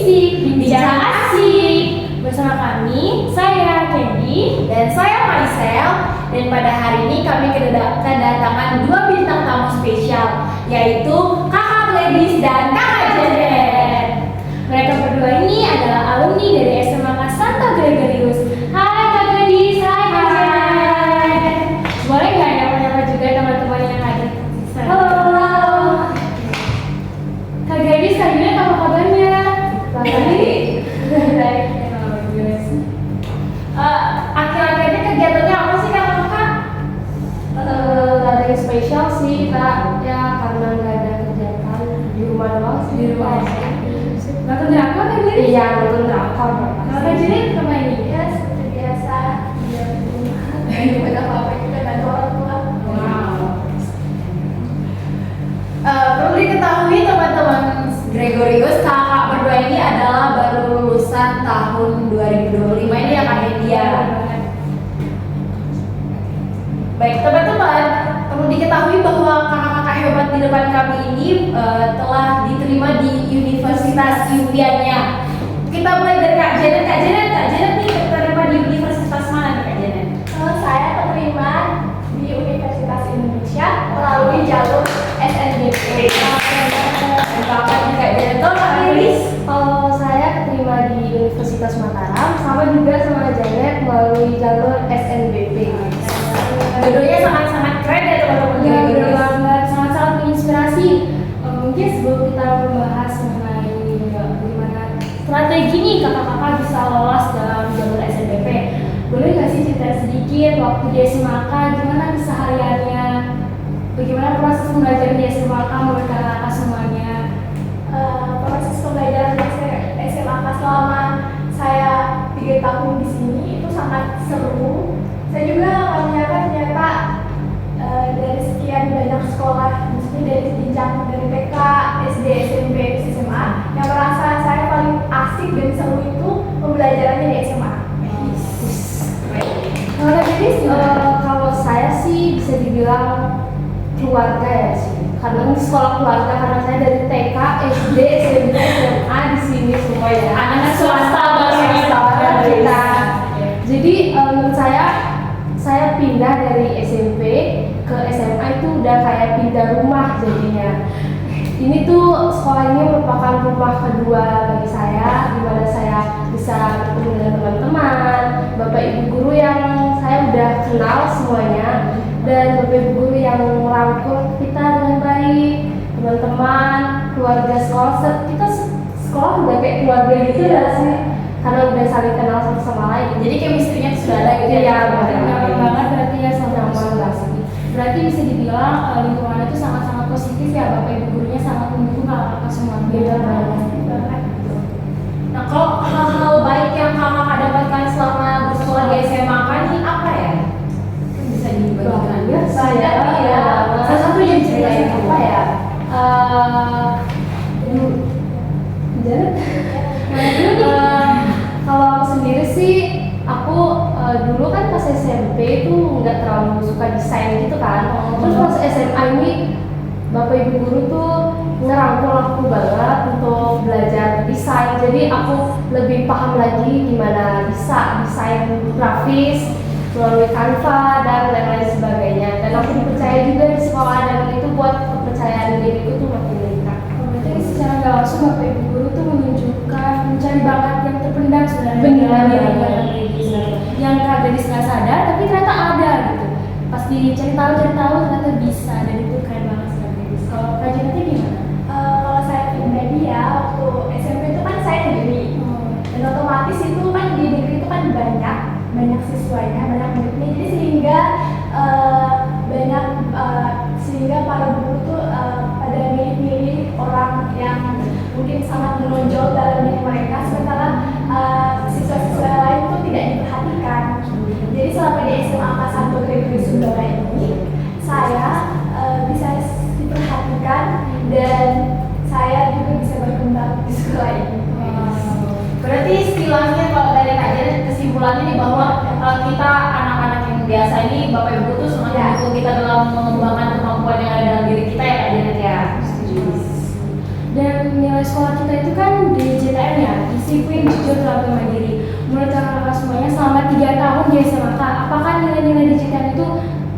edisi Bicara Asik. Bersama kami, saya Candy dan saya Maisel. Dan pada hari ini kami kedatangan dua bintang tamu spesial, yaitu Kakak Gladys dan Kakak Janet. Mereka berdua ini adalah alumni dari SMA Santa Gregorius. Hai Kak Gladys, hai Kak Janet. Boleh nggak nyapa-nyapa juga teman-teman yang hadir? Halo. Kak Gladys, Kak Janet, apa kabarnya? Baik. Akhir-akhir ini kegiatannya apa sih Kak? Gak ada yang spesial sih, kita ya karena gak ada kegiatan di rumah doang sih. Di rumah. Nonton drakor kan jadi? Iya, nonton drakor. Kakak Janet kemana ini? Ya, seperti biasa, dia di rumah. Daripada apa kita bantu orang tua. Wow. Perlu diketahui teman-teman Gregorius, kakak berdua ini adalah baru lulusan tahun 2025 ini ya Kak India. Baik teman-teman, perlu diketahui bahwa kakak-kakak hebat di depan kami ini telah diterima di Universitas Impiannya. Kita mulai dari Kak Janet. Kak Janet nih diterima di universitas mana nih Kak Janet? Saya keterima di Universitas Indonesia melalui jalur SNBP. Bapak nih Kak Janet, Kak Gladys? Kalau saya keterima di Universitas Mataram, sama juga sama Janet melalui jalur SNBP. Dua-duanya sangat-sangat keren ya teman-teman Ya, benar Gregorius. banget, sangat-sangat menginspirasi. Mungkin sebelum kita membahas mengenai bagaimana strategi nih kakak-kakak bisa lolos dalam jalur SNBP, boleh nggak sih cerita sedikit waktu di SMAK gimana kesehariannya, bagaimana proses pembelajaran di SMAK menurut kakak-kakak semuanya? Proses pembelajaran di SMA selama saya 3 tahun di sini itu sangat seru. Saya juga mengingatkan ternyata dari sekian banyak sekolah, maksudnya dari jenjang dari TK, SD, SMP, SMA, yang merasa saya paling asik dan seru itu pembelajarannya di SMA. Kalau saya sih bisa dibilang keluarga ya sih, karena ini sekolah keluarga, karena saya dari TK, SD, SMP, SMA di sini semua ya. Anak swasta banget. Kita. Jadi menurut saya pindah dari SMP ke SMA itu udah kayak pindah rumah jadinya. Ini tuh sekolah ini merupakan rumah kedua bagi saya, di mana saya bisa bertemu dengan teman-teman, bapak ibu guru yang saya udah kenal semuanya, dan bapak ibu guru yang merangkul kita dengan baik, teman-teman, keluarga sekolah, kita sekolah udah kayak keluarga gitu ya sih, karena udah saling kenal satu sama lain. Jadi chemistry-nya tuh sudah ada gitu Iya, ya. nyaman banget berarti ya sama pasti. Berarti bisa dibilang lingkungannya itu sangat-sangat positif ya, bapak ibu gurunya sangat mendukung kakak semua. Beda banget. Nah, kalau hal-hal baik yang kakak dapatkan selama bersekolah di SMA kan ini apa ya? Bisa dibagikan. Ya, saya ya. Salah satu yang ceritain apa ya? Kalau aku sendiri sih, aku dulu kan pas SMP itu nggak terlalu suka desain gitu kan. Terus pas SMA ini bapak ibu guru tuh ngerangkul aku banget untuk belajar desain. Jadi aku lebih paham lagi gimana bisa desain grafis melalui Canva dan lain-lain sebagainya. Dan aku dipercaya juga di sekolah, dan itu buat kepercayaan diriku tuh makin meningkat. Berarti secara nggak langsung bapak ibu guru tuh menunjukkan mencari bakat yang terpendam sebenarnya. Benar. Yang Kak Gadis nggak sadar, tapi ternyata ada gitu. Pas dicari tahu ternyata bisa, dan itu keren banget sih Kak Gadis. Kalau Kak Janetnya gimana? Kalau saya pribadi ya, waktu SMP itu kan saya negeri, dan otomatis itu kan di negeri itu kan banyak siswanya, banyak muridnya, jadi sehingga para guru tuh pada milih-milih orang yang mungkin sangat menonjol dalam diri mereka, sementara siswa-siswa lain tuh tidak diperhatikan. Jadi selama di SMA Santa Gregorius Sumbawa ini, saya bisa diperhatikan dan saya juga bisa berkembang di sekolah ini. Berarti istilahnya kalau dari Kak Janet kesimpulannya nih bahwa kita anak-anak yang biasa ini bapak ibu tuh sangat mendukung kita dalam mengembangkan kemampuan yang ada dalam diri kita ya Kak Janet ya. Dan nilai sekolah kita itu kan DJTM ya, disiplin, jujur, telaten, mandiri. Menurut kakak semuanya selama 3 tahun di SMA, apakah nilai-nilai DJTM itu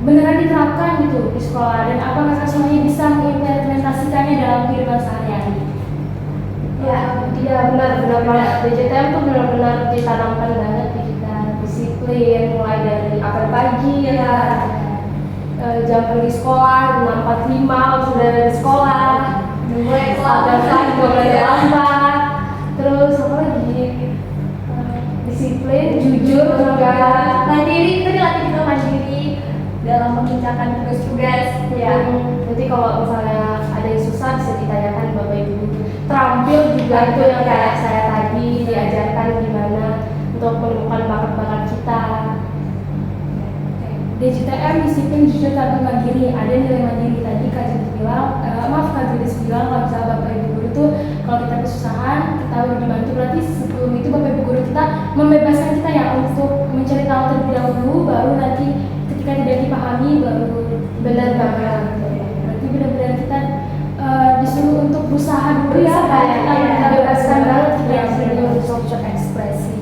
beneran diterapkan gitu di sekolah, dan apa kakak semuanya bisa mengimplementasikannya dalam kehidupan sehari-hari? Ya benar banget. DJTM tuh benar-benar ditanamkan banget di kita, disiplin mulai dari apel pagi ya, jam pergi sekolah 6.45 sudah dari sekolah, mulai ada lagi belajar apa, terus apa lagi, disiplin, jujur juga, Mandiri, kita dilatih juga mandiri dalam mengerjakan tugas-tugas. Ya. Nanti kalau misalnya ada yang susah bisa ditanyakan bapak ibu. Terampil juga itu yang kayak saya tadi diajarkan gimana untuk menemukan bakat-bakat kita. DJTM disiplin, jujur, telaten, mandiri. Ada nilai mandiri tadi Kak Judis bilang, Kak Judis bilang kalau misalnya bapak ibu guru itu kalau kita kesusahan, kita udah dibantu, berarti sebelum itu bapak ibu guru kita membebaskan kita ya untuk mencari tahu terlebih dahulu, baru nanti ketika tidak dipahami baru Benar banget. berarti benar-benar kita disuruh untuk berusaha dulu ya, Kita bebaskan banget kita ya, sendiri untuk social ekspresi.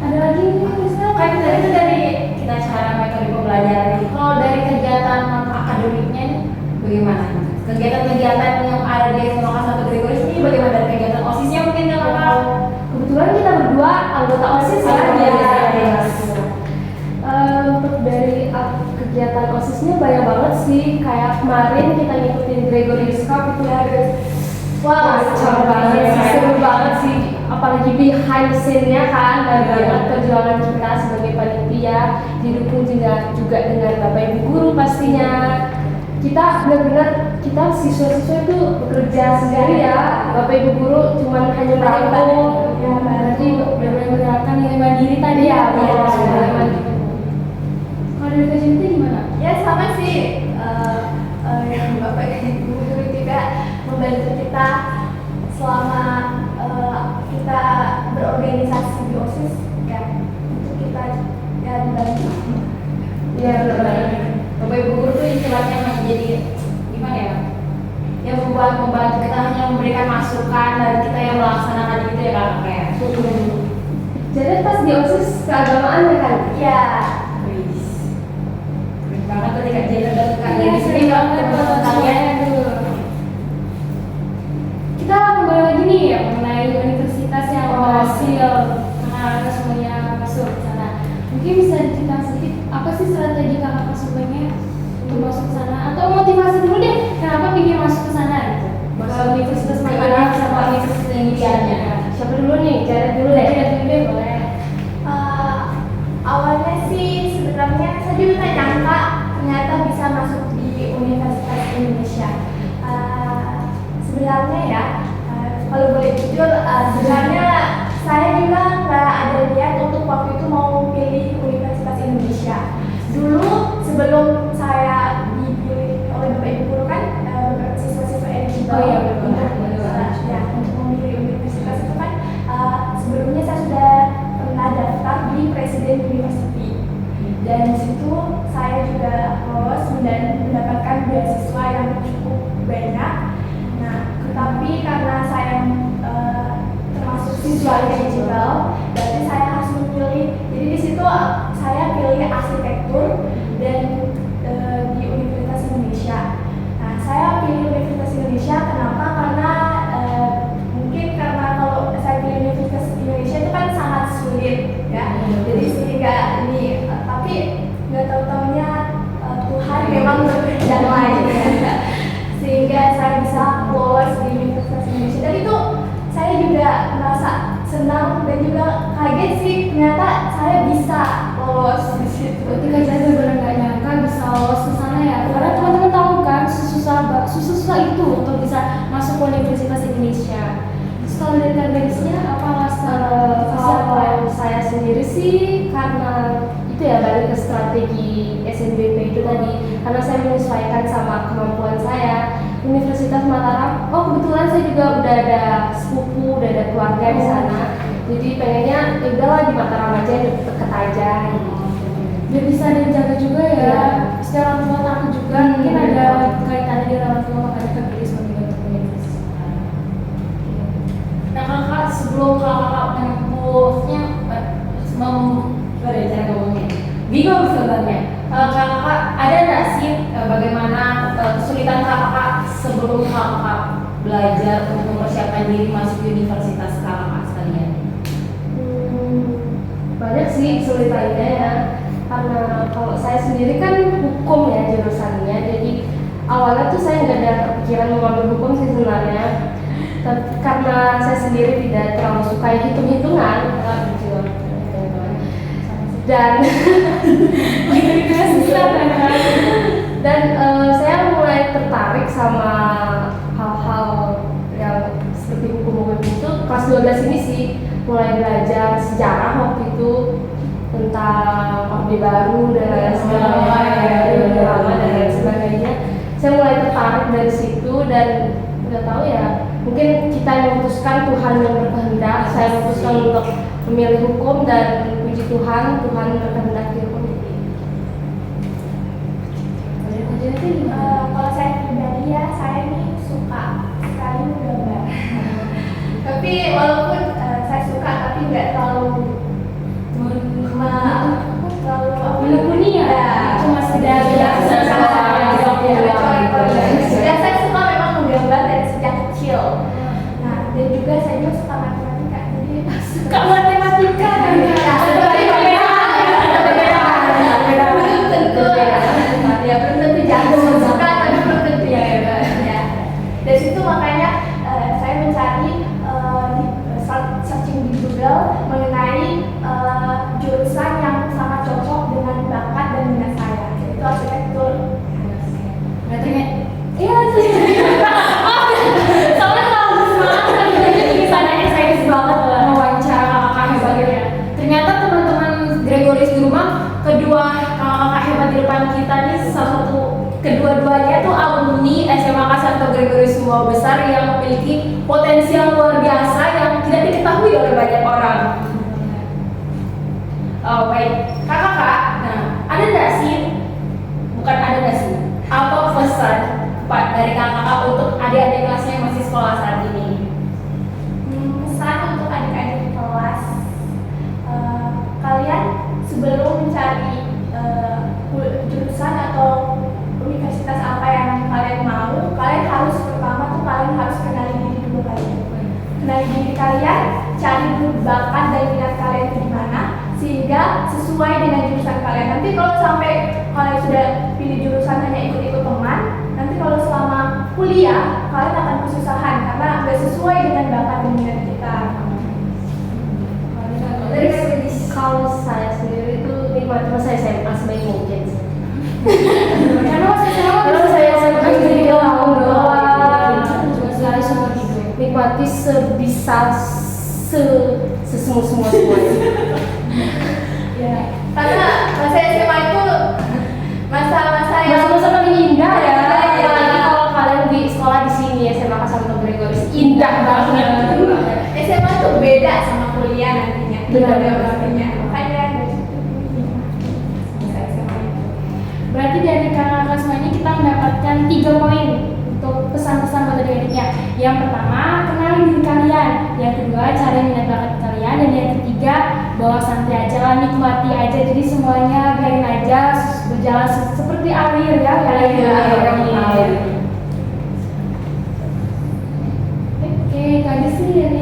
ada lagi nih misal Kan tadi itu dari kita cara metode pembelajaran. Kalau dari kegiatan akademiknya nih, bagaimana? Kegiatan-kegiatan yang ada di SMA kelas 1 Gregoris ini bagaimana? Dari kegiatan OSISnya mungkin kakak? Kebetulan kita berdua anggota OSIS ya. Iya. Untuk dari kegiatan OSISnya banyak banget sih. Kayak kemarin kita ngikutin Gregoris Cup itu ya guys. Wah, kacau banget sih, seru banget sih. Apalagi behind scene-nya kan, dan banget perjuangan kita sebagai panitia, didukung juga dengan bapak ibu guru pastinya. Kita benar-benar siswa-siswa itu bekerja sendiri ya, bapak ibu guru cuman hanya merangkul. ya berarti benar-benar menerapkan nilai mandiri tadi ya, nilai mandiri. Kalau dari Kak Jinti gimana? Ya sama sih, yang Bapak Ibu guru juga membantu kita selama kita berorganisasi di OSIS ya, untuk kita ya dibantu. Iya benar. Bapak Ibu guru tuh istilahnya menjadi gimana ya? Yang membantu kita hanya memberikan masukan dan kita yang melaksanakan itu ya kan kayak. Jadi pas di OSIS keagamaan ya kan? Ya, Keren banget tadi Kak Jenner dan Kak Iya, Dennis sering ini banget teman-teman kalian. Kita kembali lagi nih ya mengenai universitas yang berhasil kakak semuanya masuk ke sana. Mungkin bisa diceritakan sedikit apa sih strategi kakak semuanya untuk masuk ke sana, atau motivasi dulu deh kenapa ingin masuk ke sana gitu. Masuk Universitas Makanan Makanan sama universitas yang impiannya. Siapa dulu nih? Jared dulu deh. Jared dulu deh boleh. awalnya sih sebenarnya saya juga nggak nyangka ternyata bisa masuk di Universitas Indonesia. Sebenarnya ya, kalau boleh jujur, sebenarnya saya juga nggak ada niat untuk waktu itu mau pilih Universitas Indonesia. Dulu sebelum saya dipilih oleh Bapak Ibu guru kan, siswa-siswa eligible Oh iya, untuk ya, untuk memilih universitas itu kan, sebelumnya saya sudah pernah daftar di Presiden University, dan di situ saya juga lolos dan mendapatkan beasiswa yang cukup banyak. Nah, tetapi karena saya termasuk siswa eligible, berarti saya harus memilih. Jadi di situ saya pilih arsitektur dan di Universitas Indonesia. Nah, saya pilih Universitas Indonesia kenapa? Karena mungkin karena kalau saya pilih Universitas Indonesia itu kan sangat sulit ya. Jadi sehingga ini tapi nggak tahu-taunya Tuhan memang berkehendak lain ya. Sehingga saya bisa lolos di Universitas Indonesia, dan itu saya juga merasa senang dan juga kaget sih ternyata saya bisa lolos di situ. Berarti Kak Jared benar nggak nyangka bisa lolos ke sana ya, karena teman-teman tahu kan susah itu untuk bisa masuk ke Universitas Indonesia. Terus kalau dari Kak Denisnya apa alasan Kalau saya sendiri sih karena itu ya balik ke strategi SNBP itu tadi, karena saya menyesuaikan sama kemampuan saya. Universitas Mataram, kebetulan saya juga udah ada sepupu, udah ada keluarga di sana, jadi pengennya ya udahlah di Mataram aja, deket aja. biar bisa dijaga juga ya. Iya. Secara orang tua takut juga mungkin ada kaitannya dengan orang tua, makanya Kak Denis memilih untuk Universitas Mataram. kakak sebelum kakak belajar untuk mempersiapkan diri masuk universitas kakak sekalian? Banyak sih kesulitannya ya, karena kalau saya sendiri kan hukum ya jurusannya, jadi awalnya tuh saya nggak ada kepikiran mau ambil hukum sih sebenarnya. Tapi karena saya sendiri tidak terlalu suka hitung-hitungan, dan dan saya mulai tertarik sama hal-hal yang seperti hukum-hukum itu kelas 12 ini sih, mulai belajar sejarah waktu itu tentang Orde Baru dan lain sebagainya, dan lain sebagainya. Saya mulai tertarik dari situ dan nggak tahu ya, mungkin kita yang memutuskan, Tuhan yang berkehendak. Saya memutuskan untuk memilih hukum dan puji Tuhan, Tuhan berkehendak di hukum ini. Kalau saya pribadi ya, saya ini suka sekali menggambar. Tapi walaupun saya suka, tapi nggak terlalu menekuni ya, cuma sekedar biasa Ya, saya suka memang menggambar dari sejak kecil. Nah, dan juga saya juga suka matematika. Jadi Suka matematika kan? belum tentu ya, belum tentu jago suka, tapi belum tentu ya hebat ya. Dari situ makanya saya mencari searching di Google mengenai jurusan yang sangat cocok dengan bakat dan minat saya, yaitu arsitektur. Berarti iya sih. Soalnya kalau semangat kan jadi sana excited banget wawancara kakak hebat ya. Ternyata teman-teman Gregoris di rumah, kedua kakak hebat di depan kita nih salah satu, kedua-duanya tuh alumni SMA Santo Gregorius Sumbawa Besar yang memiliki potensial luar biasa yang tidak diketahui oleh banyak orang. Oh baik, kakak, nah ada nggak sih? Bukan ada nggak sih? Apa pesan Pak dari kakak untuk adik-adik kelasnya yang masih sekolah saat ini? Pesan untuk adik-adik di kelas, kalian sebelum mencari jurusan atau universitas apa yang kalian mau, kalian harus pertama tuh kalian harus kenali diri dulu kalian. Kenali diri kalian, cari dulu bakat dan minat kalian di mana, sehingga sesuai dengan jurusan kalian. Nanti kalau sampai kalian sudah pilih jurusan hanya ikut-ikut teman, nanti kalau selama kuliah kalian akan kesusahan karena nggak sesuai dengan bakat dan minat kita. Kalau saya sendiri itu nikmat masa SMA sebaik mungkin sih. karena Kalau saya SMA jadi galau doang. sehari seumur hidup. Nikmati sebisa semua Ya, karena masa SMA itu masa-masa yang masa-masa paling indah ya. Iya. Apalagi kalau kalian di sekolah di sini SMA Santo Gregorius, indah banget. SMA tuh beda sama kuliah nantinya. Benar. Beda-bedanya. Makanya dari situ masa SMA itu. Berarti dari kakak kelas ini kita mendapatkan 3 poin untuk pesan-pesan buat adik-adiknya. Yang pertama, kenali diri kalian. Yang kedua, cari minat bakat kalian. Dan yang ketiga, bawa santai aja lah, nikmati aja. Jadi semuanya biarin aja berjalan seperti alir ya. Oke, itu aja sih dari